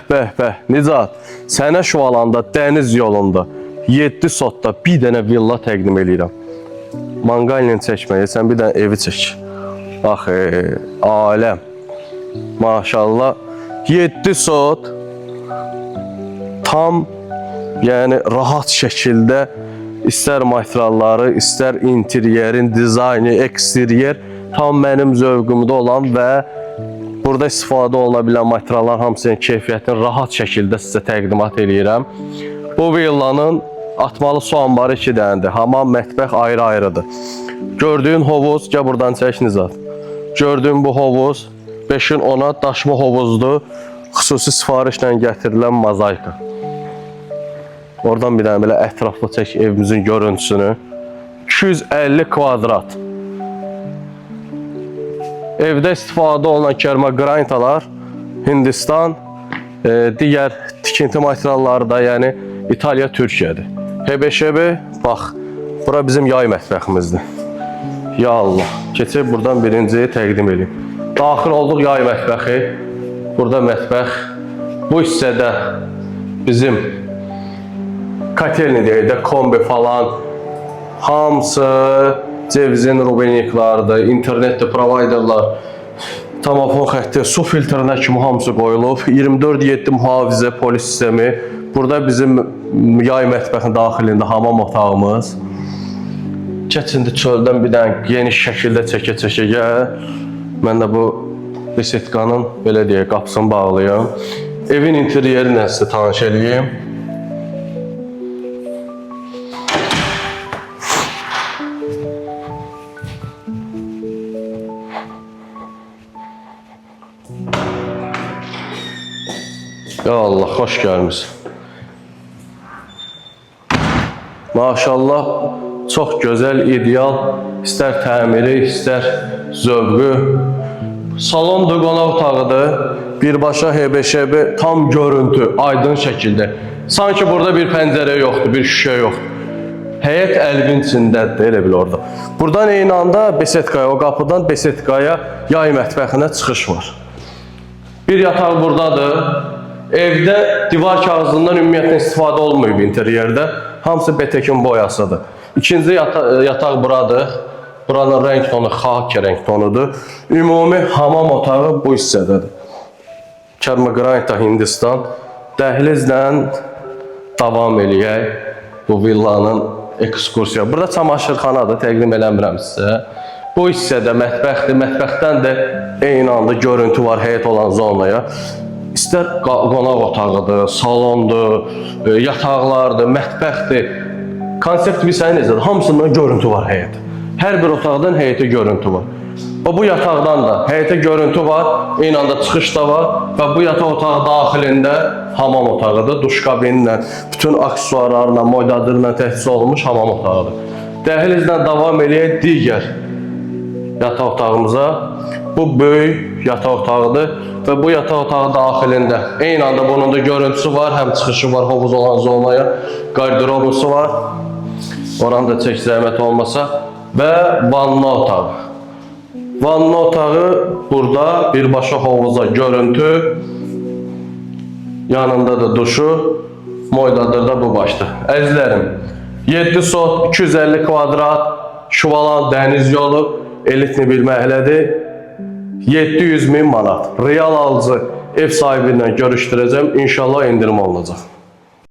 bəh. Nicat, sənə şu alanda dəniz yolunda 7 sotda bir dənə villa təqdim edirəm. Manqalini çəkməyə, sən bir dənə evi çək. Axı, aləm. Maşallah, 7 sot tam, yəni rahat şəkildə istər materialları, istər interyerin dizayni, eksteryer tam mənim zövqümdə olan və burada istifadə oluna bilən materiallar hamısının keyfiyyətini rahat şəkildə sizə təqdimat edirəm. Bu villanın atmalı su anbarı 2 dənədir. Hamam, mətbəx ayrı-ayrıdır. Gördüyün hovuz, gəl buradan çək Nizat. Gördüyün bu hovuz 5-in 10'a daşma hovuzdur. Xüsusi sifarişlə gətirilən mozaika. Oradan bir dənə belə ətraflı çək evimizin görüntüsünü. 250 kvadrat. Evdə istifadə olunan kerama granitalar Hindistan, digər tikinti materialları da yəni İtaliya, Türkiyədir. HBŞB, bax, bura bizim yay mətbəximizdir. Ya Allah, keçib buradan birinciyi təqdim edeyim. Daxil olduq yay mətbəxi. Burada mətbəx. Bu hissədə bizim kotelni deyək də, kombi falan, hamısı cevizin rubeniklardır, internetdə provayderlar, tamafon xətti, su filtrinə kimi hamısı qoyulub. 24/7 mühafizə polis sistemi. Burada bizim yay mətbəxin daxilində hamam otağımız. Keçindi çöldən bir dənə geniş şəkildə çəkə-çəkə gəl. Mən də bu resetkanın belə deyək, qapısını bağlayım. Evin interyeri ilə sizə tanış edeyim. Ya Allah, xoş gəlmişsin. Maşallah, çox gözəl, ideal, istər təmiri, istər zövqü. Salondur, qonaq otağıdır. Birbaşa HBŞB tam görüntü, aydın şəkildə. Sanki burada bir pəncərə yoxdur, bir şüşə yoxdur. Həyət əlbin içindədir, elə bil orada. Buradan eyni anda besetkaya, o qapıdan besetkaya, yay mətbəxinə çıxış var. Bir yataq buradadır. Evdə divar kağızından ümumiyyətlə istifadə olmayıb interyerdə. Hamısı betekin boyasıdır. İkinci yataq buradır. Buranın rəng tonu xaki rəng tonudur. Ümumi hamam otağı bu hissədədir. Kerama granita Hindistan. Dəhlizlə davam eləyək bu villanın ekskursiya. Burada çamaşırxanadır, təqdim eləmirəm sizə. Bu hissədə mətbəxdir. Mətbəxdən də eyni anda görüntü var həyət olan zonaya. İstər qonaq otağıdır, salondur, yataqlardır, mətbəxdir. Konsept bir səni necədir? Hamısından görüntü var həyət. Hər bir otaqdan həyətə görüntü var. Və bu yataqdan da həyətə görüntü var, eyni anda çıxış da var və bu yataq otağı daxilində hamam otağıdır, duş kabinlə, bütün aksesuarlarla, moydadırla təchiz olunmuş hamam otağıdır. Dəhlizlə davam eləyək digər yataq otağımıza. Bu böyük yataq otağıdır və bu yataq otağı daxilində eyni anda bunun da görüntüsü var, həm çıxışı var hovuz olan zonaya, qardirobusu var. Oranı da çək zəhmət olmasa və vanna otağı. Vanna otağı burada birbaşa hovuza görüntü, yanında da duşu, moydadır da bu başda. Əzizlərim, 7 sot, 250 kvadrat, Şuvalan dəniz yolu, elitli bir məhəllədir. 700.000 manat. Real alıcı ev sahibi ilə görüşdürəcəm. İnşallah indirim olunacaq.